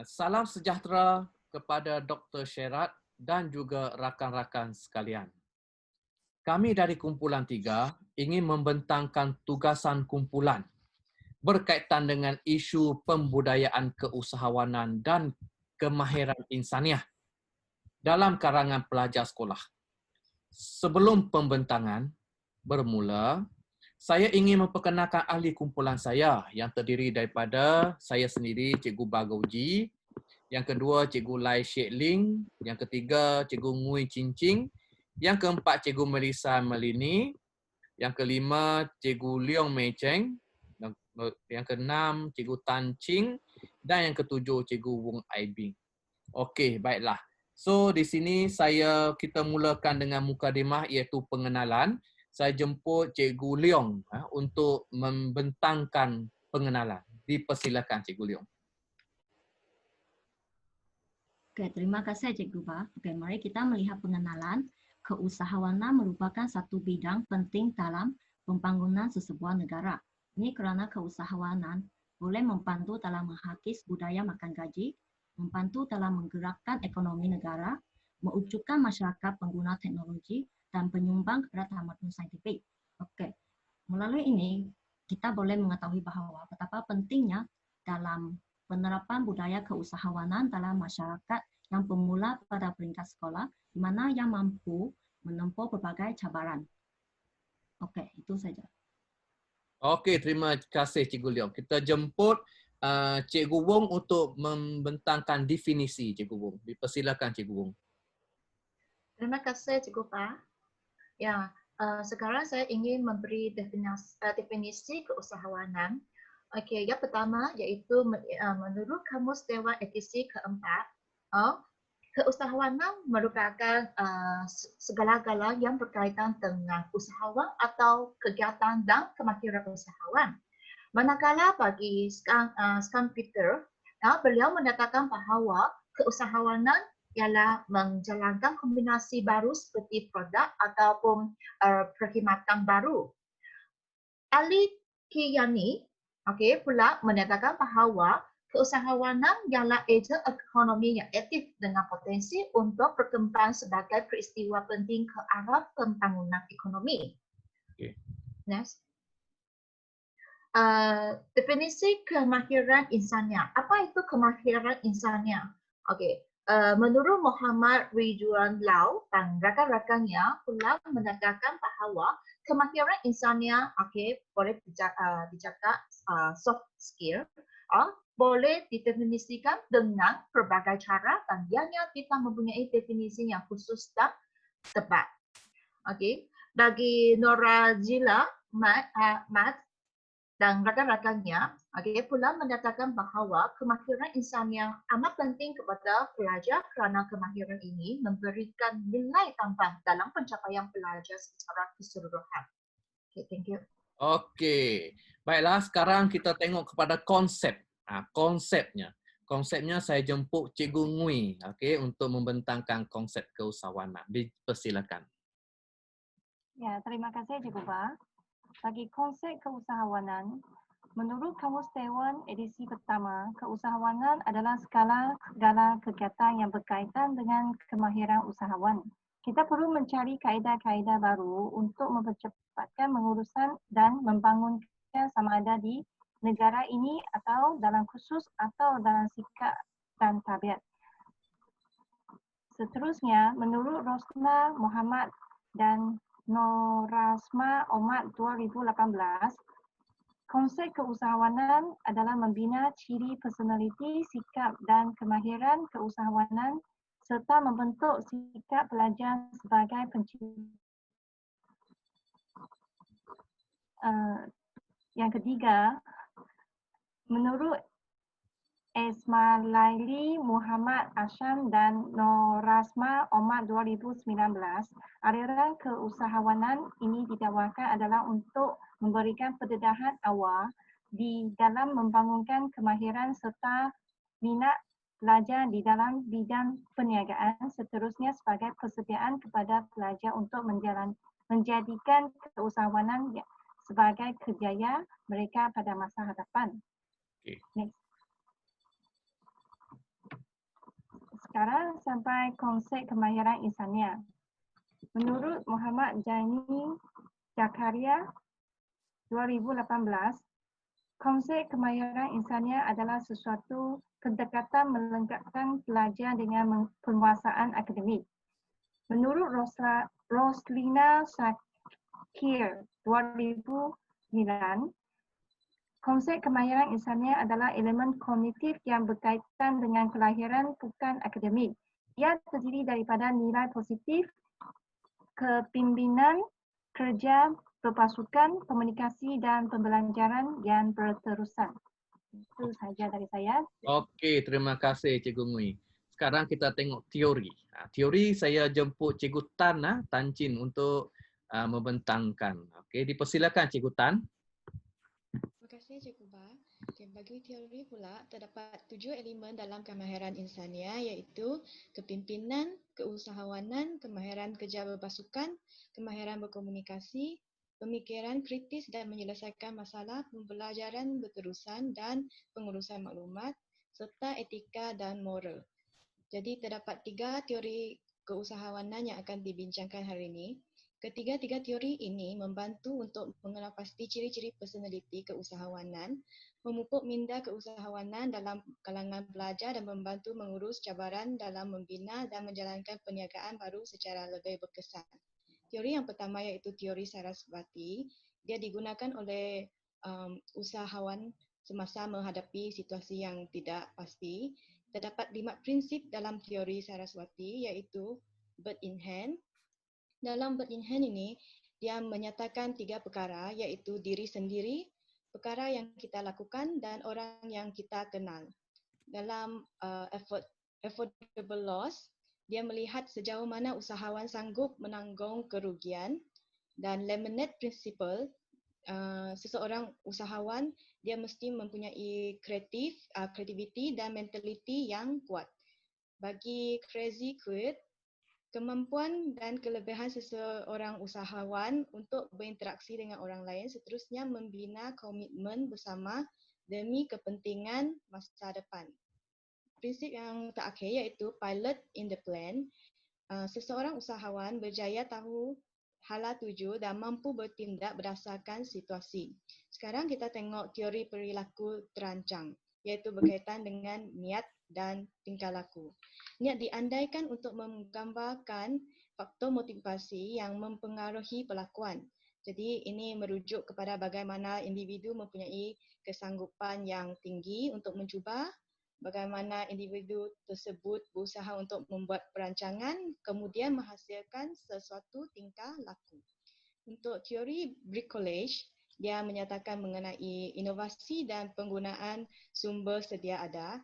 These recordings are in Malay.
Salam sejahtera kepada Dr. Syarat dan juga rakan-rakan sekalian. Kami dari Kumpulan 3 ingin membentangkan tugasan kumpulan berkaitan dengan isu pembudayaan keusahawanan dan kemahiran insaniah dalam kalangan pelajar sekolah. Sebelum pembentangan bermula, saya ingin memperkenalkan ahli kumpulan saya yang terdiri daripada saya sendiri, Cikgu Bagauji, yang kedua Cikgu Lai Sheikh Ling, yang ketiga Cikgu Ngui Cincing, yang keempat Cikgu Melissa Melini, yang kelima Cikgu Leong Mei Cheng, yang keenam Cikgu Tan Ching, dan yang ketujuh Cikgu Wong Ai Bing. Okey, baiklah. So di sini kita mulakan dengan mukadimah iaitu pengenalan. Saya jemput Cikgu Leong untuk membentangkan pengenalan. Dipersilakan Cikgu Leong. Oke, terima kasih Cikgu Ba. Oke, mari kita melihat pengenalan. Keusahawanan merupakan satu bidang penting dalam pembangunan sesebuah negara. Ini kerana keusahawanan boleh membantu dalam menghakis budaya makan gaji, membantu dalam menggerakkan ekonomi negara, mewujudkan masyarakat pengguna teknologi, dan penyumbang kepada kemajuan saintifik. Oke, melalui ini kita boleh mengetahui bahawa betapa pentingnya dalam penerapan budaya keusahawanan dalam masyarakat yang pemula pada peringkat sekolah, di mana yang mampu menempuh berbagai cabaran. Okey, itu saja. Okey, terima kasih Cikgu Leong. Kita jemput Cikgu Wong untuk membentangkan definisi Cikgu Wong. Dipersilakan Cikgu Wong. Terima kasih Cikgu Pa. Ya, sekarang saya ingin memberi definisi keusahawanan. Okey, yang pertama iaitu menurut Kamus Dewan Edisi keempat, keusahawanan merupakan segala-gala yang berkaitan dengan usahawan atau kegiatan dan kemahiran usahawan. Manakala bagi Skan Peter, beliau menyatakan bahawa keusahawanan ialah menjalankan kombinasi baru seperti produk ataupun perkhidmatan baru. Ali Kiyani pula menyatakan bahawa keusahawanan ialah ejen ekonomi yang aktif dengan potensi untuk berkembang sebagai peristiwa penting ke arah pembangunan ekonomi. Okay. Next. Definisi kemahiran insaniah. Apa itu kemahiran insaniah? Okey. Menurut Muhammad Ridwan Lau dan rakan-rakannya pula menyatakan bahawa kemahiran insaniah boleh dicakap soft skill, boleh didefinisikan dengan pelbagai cara dan ianya tidak mempunyai definisi yang khusus dan tepat. Okey. Bagi Nora Zila, Mat dan rakan-rakannya pula menyatakan bahawa kemahiran insaniah amat penting kepada pelajar kerana kemahiran ini memberikan nilai tambah dalam pencapaian pelajar secara keseluruhan. Okay, thank you. Okey. Baiklah, sekarang kita tengok kepada konsep. Konsepnya. Konsepnya saya jemput Cikgu Ngui untuk membentangkan konsep keusahawanan. Dipersilakan. Ya, terima kasih Cikgu Ba. Bagi konsep keusahawanan, menurut Kamus Dewan edisi pertama, keusahawanan adalah segala kegiatan yang berkaitan dengan kemahiran usahawan. Kita perlu mencari kaedah-kaedah baru untuk mempercepatkan mengurusan dan membangunkan sama ada di negara ini atau dalam khusus atau dalam sikap dan tabiat. Seterusnya, menurut Rosna Muhammad dan Norasma Omad 2018, konsep keusahawanan adalah membina ciri personaliti, sikap dan kemahiran keusahawanan serta membentuk sikap pelajar sebagai pencipta. Yang ketiga, menurut Esmalaili Muhammad Asham dan Norasma Omad 2019, aliran keusahawanan ini didakwakan adalah untuk memberikan pendedahan awal di dalam membangunkan kemahiran serta minat pelajar di dalam bidang perniagaan, seterusnya sebagai persediaan kepada pelajar untuk menjadikan keusahawanan sebagai kerjaya mereka pada masa hadapan. Okay. Next. sekarang sampai konsep kemahiran insania. Menurut Muhammad Jaini Zakaria 2018, konsep kemahiran insania adalah sesuatu pendekatan melengkapkan pelajar dengan penguasaan akademik. Menurut Roslina Shakir 2009, konsep kemahiran insania adalah elemen kognitif yang berkaitan dengan kelahiran bukan akademik. Ia terdiri daripada nilai positif, kepimpinan, kerja berpasukan, komunikasi dan pembelajaran yang berterusan. Itu saja dari saya. Okey, terima kasih Cikgu Ngui. Sekarang kita tengok teori. Teori saya jemput Cikgu Tan Chin untuk membentangkan. Okey, dipersilakan Cikgu Tan. Terima kasih Cikgu Ba. Okay, bagi teori pula, terdapat 7 elemen dalam kemahiran insania iaitu kepimpinan, keusahawanan, kemahiran kerja berpasukan, kemahiran berkomunikasi, pemikiran kritis dan menyelesaikan masalah, pembelajaran berterusan dan pengurusan maklumat, serta etika dan moral. Jadi terdapat 3 teori keusahawanan yang akan dibincangkan hari ini. Ketiga-tiga teori ini membantu untuk mengenal pasti ciri-ciri personaliti keusahawanan, memupuk minda keusahawanan dalam kalangan pelajar dan membantu mengurus cabaran dalam membina dan menjalankan perniagaan baru secara lebih berkesan. Teori yang pertama iaitu teori Sarasvati. Dia digunakan oleh usahawan semasa menghadapi situasi yang tidak pasti. Terdapat 5 prinsip dalam teori Sarasvati iaitu bird in hand. Dalam bird in hand ini, dia menyatakan 3 perkara iaitu diri sendiri, perkara yang kita lakukan dan orang yang kita kenal. Dalam affordable loss, dia melihat sejauh mana usahawan sanggup menanggung kerugian, dan lemonade principle, seseorang usahawan dia mesti mempunyai kreativiti dan mentaliti yang kuat. Bagi crazy quid, kemampuan dan kelebihan seseorang usahawan untuk berinteraksi dengan orang lain seterusnya membina komitmen bersama demi kepentingan masa depan. Prinsip yang terakhir iaitu pilot in the plan. Seseorang usahawan berjaya tahu hala tuju dan mampu bertindak berdasarkan situasi. Sekarang kita tengok teori perilaku terancang iaitu berkaitan dengan niat dan tingkah laku. Niat diandaikan untuk menggambarkan faktor motivasi yang mempengaruhi perlakuan. Jadi ini merujuk kepada bagaimana individu mempunyai kesanggupan yang tinggi untuk mencuba, bagaimana individu tersebut berusaha untuk membuat perancangan kemudian menghasilkan sesuatu tingkah laku. Untuk teori bricolage, dia menyatakan mengenai inovasi dan penggunaan sumber sedia ada.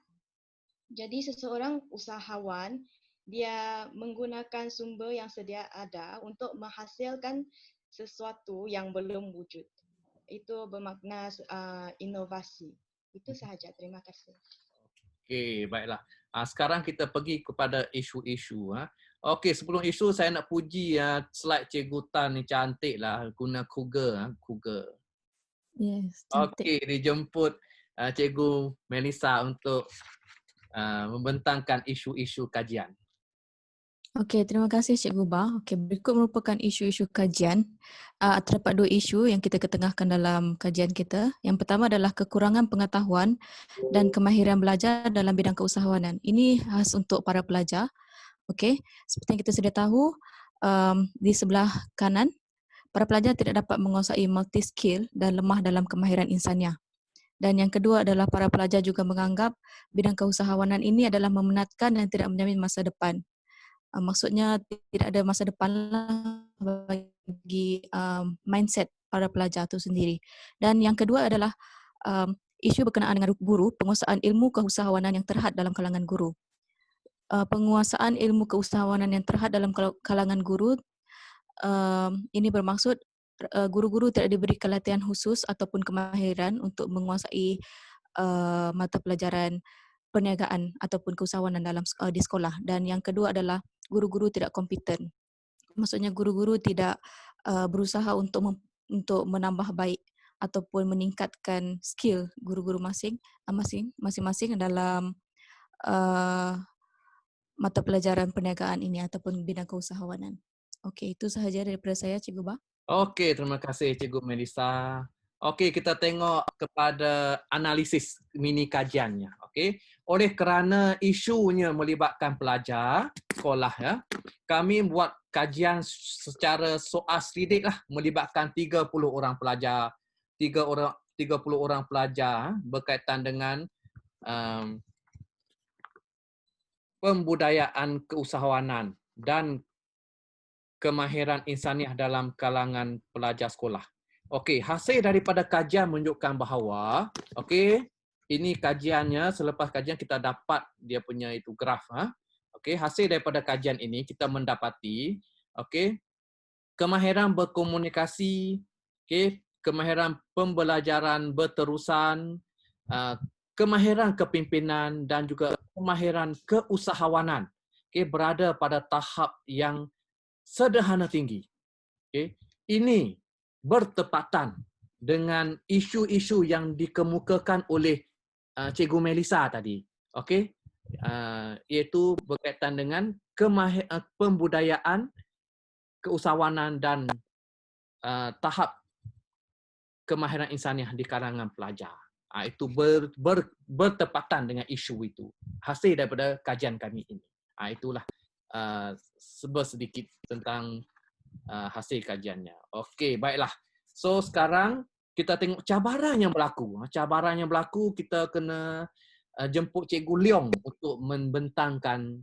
Jadi seseorang usahawan, dia menggunakan sumber yang sedia ada untuk menghasilkan sesuatu yang belum wujud. Itu bermakna inovasi. Itu sahaja. Terima kasih. Okey, baiklah. Sekarang kita pergi kepada isu-isu. Okey, sebelum isu saya nak puji slide Cikgu Tan ni cantiklah guna Cougar. Yes, cantik. Okey, dijemput Cikgu Melissa untuk membentangkan isu-isu kajian. Okey, terima kasih Cikgu Ba. Okey, berikut merupakan isu-isu kajian. Terdapat 2 isu yang kita ketengahkan dalam kajian kita. Yang pertama adalah kekurangan pengetahuan dan kemahiran belajar dalam bidang keusahawanan. Ini khas untuk para pelajar. Okey, seperti yang kita sudah tahu, di sebelah kanan, para pelajar tidak dapat menguasai multi skill dan lemah dalam kemahiran insania. Dan yang kedua adalah para pelajar juga menganggap bidang keusahawanan ini adalah memenatkan dan tidak menjamin masa depan. Maksudnya tidak ada masa depan bagi mindset para pelajar itu sendiri. Dan yang kedua adalah isu berkenaan dengan guru, penguasaan ilmu keusahawanan yang terhad dalam kalangan guru. Penguasaan ilmu keusahawanan yang terhad dalam kalangan guru, ini bermaksud guru-guru tidak diberi pelatihan khusus ataupun kemahiran untuk menguasai mata pelajaran perniagaan ataupun keusahawanan di sekolah. Dan yang kedua adalah guru-guru tidak kompeten. Maksudnya guru-guru tidak berusaha untuk menambah baik ataupun meningkatkan skill guru-guru masing-masing dalam mata pelajaran perniagaan ini ataupun bidang keusahawanan. Okey, itu sahaja daripada saya, Cikgu Ba. Okey, terima kasih Cikgu Melissa. Okey, kita tengok kepada analisis mini kajiannya. Okey, oleh kerana isunya melibatkan pelajar sekolah ya, kami buat kajian secara soal selidik lah melibatkan 30 orang pelajar, 30 orang pelajar berkaitan dengan pembudayaan keusahawanan dan kemahiran insaniah dalam kalangan pelajar sekolah. Okey, hasil daripada kajian menunjukkan bahawa, okey, ini kajiannya, selepas kajian kita dapat dia punya itu graf. Okey, hasil daripada kajian ini kita mendapati, okey, kemahiran berkomunikasi, okey, kemahiran pembelajaran berterusan, kemahiran kepimpinan dan juga kemahiran keusahawanan, okey, berada pada tahap yang sederhana tinggi. Okay. Ini bertepatan dengan isu-isu yang dikemukakan oleh Cikgu Melissa tadi. Okay. Iaitu berkaitan dengan pembudayaan, keusahawanan dan tahap kemahiran insaniah di kalangan pelajar. Itu bertepatan dengan isu itu. Hasil daripada kajian kami ini. Itulah sedikit tentang hasil kajiannya. Okey, baiklah. So sekarang kita tengok cabaran yang berlaku. Cabaran yang berlaku, kita kena jemput Cikgu Leong untuk membentangkan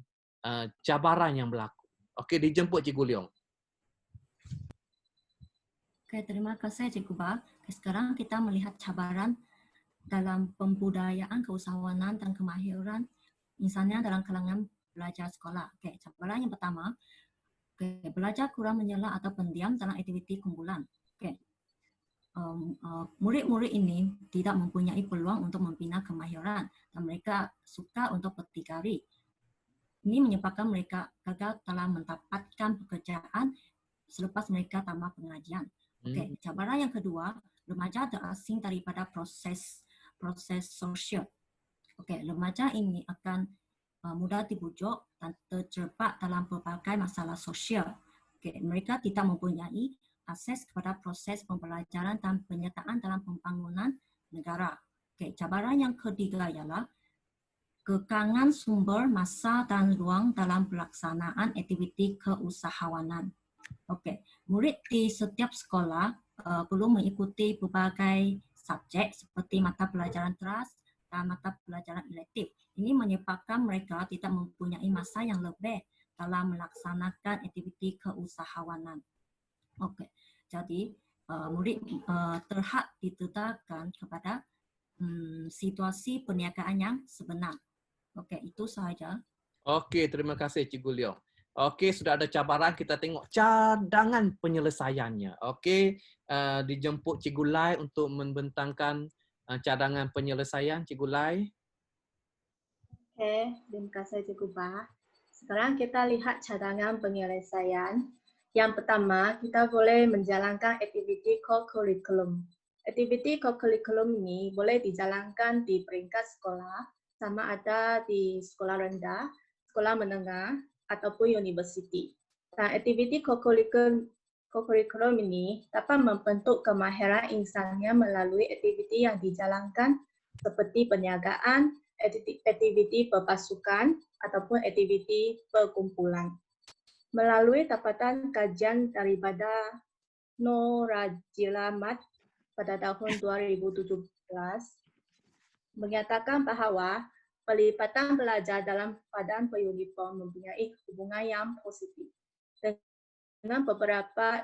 cabaran yang berlaku. Okey, dijemput Cikgu Leong. Okey, terima kasih Cikgu Ba. Sekarang kita melihat cabaran dalam pembudayaan keusahawanan dan kemahiran insaniah dalam kalangan pelajar sekolah. Okey, cabaran yang pertama, belajar kurang menyela atau pendiam dalam aktiviti kumpulan. Okay. Murid-murid ini tidak mempunyai peluang untuk membina kemahiran dan mereka suka untuk berdikari. Ini menyebabkan mereka gagal dalam mendapatkan pekerjaan selepas mereka tamat pengajian. Okay. Cabaran yang kedua, remaja terasing daripada proses sosial. Okay. Remaja ini akan mudah dibujuk dan terjebak dalam berbagai masalah sosial. Okay. Mereka tidak mempunyai akses kepada proses pembelajaran dan penyertaan dalam pembangunan negara. Okay. Cabaran yang ketiga ialah kekangan sumber masa dan ruang dalam pelaksanaan aktiviti keusahawanan. Okay. Murid di setiap sekolah perlu mengikuti berbagai subjek seperti mata pelajaran teras dan mata pelajaran elektif. Ini menyebabkan mereka tidak mempunyai masa yang lebih dalam melaksanakan aktiviti keusahawanan. Okey, jadi murid terhad ditetapkan kepada situasi perniagaan yang sebenar. Okey, itu sahaja. Okey, terima kasih Cikgu Leong. Okey, sudah ada cabaran, kita tengok cadangan penyelesaiannya. Okey, dijemput Cikgu Lai untuk membentangkan cadangan penyelesaian. Cikgu Lai. Okey, terima kasih Cikgu Ba. Sekarang kita lihat cadangan penyelesaian. Yang pertama, kita boleh menjalankan aktiviti co-curriculum. Aktiviti co-curriculum ini boleh dijalankan di peringkat sekolah, sama ada di sekolah rendah, sekolah menengah, ataupun universiti. Dan aktiviti co-curriculum ini dapat membentuk kemahiran insaniah melalui aktiviti yang dijalankan seperti perniagaan, aktiviti berpasukan ataupun aktiviti perkumpulan. Melalui dapatan kajian daripada Norajilamat pada tahun 2017 menyatakan bahawa pelibatan pelajar dalam padan beruniform mempunyai hubungan yang positif dengan beberapa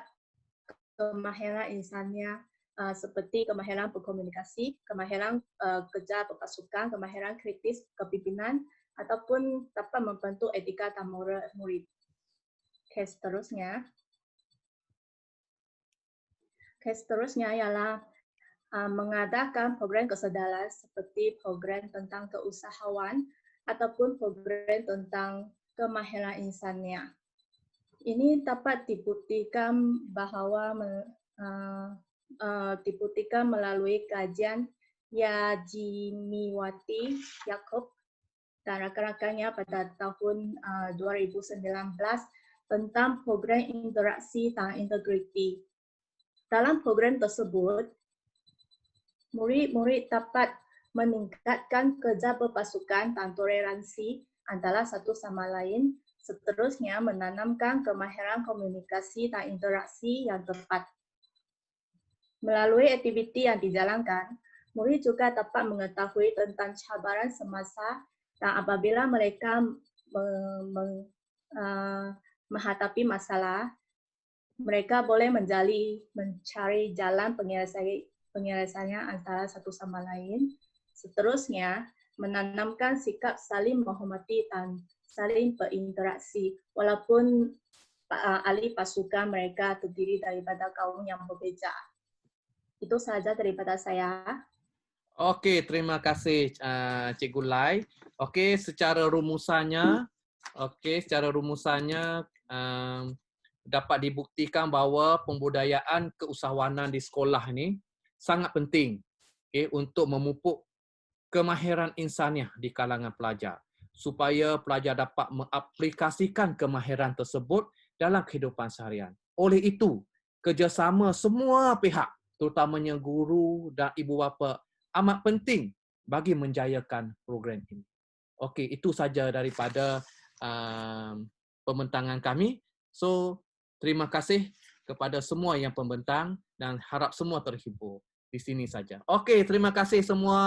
kemahiran insaniah seperti kemahiran berkomunikasi, kemahiran kerja berpasukan, kemahiran kritis kepimpinan ataupun dapat membentuk etika dan moral murid. Kes seterusnya ialah mengadakan program kesedaran seperti program tentang keusahawan ataupun program tentang kemahiran insaniah. Ini dapat dibuktikan bahawa dibuktikan melalui kajian Yajimiwati Yaakob dan rakan-rakannya pada tahun 2019 tentang program interaksi dan integriti. Dalam program tersebut, murid-murid dapat meningkatkan kerja berpasukan dan toleransi antara satu sama lain, seterusnya menanamkan kemahiran komunikasi dan interaksi yang tepat. Melalui aktiviti yang dijalankan, murid juga dapat mengetahui tentang cabaran semasa dan apabila mereka menghadapi masalah, mereka boleh mencari jalan penyelesaiannya antara satu sama lain. Seterusnya, menanamkan sikap saling menghormati dan saling berinteraksi, walaupun ahli pasukan mereka terdiri daripada kaum yang berbeza. Itu sahaja daripada saya. Okey, terima kasih Cikgu Lai. Okey, secara rumusannya dapat dibuktikan bahawa pembudayaan keusahawanan di sekolah ni sangat penting untuk memupuk kemahiran insaniah di kalangan pelajar supaya pelajar dapat mengaplikasikan kemahiran tersebut dalam kehidupan seharian. Oleh itu, kerjasama semua pihak, terutamanya guru dan ibu bapa, amat penting bagi menjayakan program ini. Okey, itu saja daripada pembentangan kami. So, terima kasih kepada semua yang pembentang dan harap semua terhibur. Di sini saja. Okey, terima kasih semua.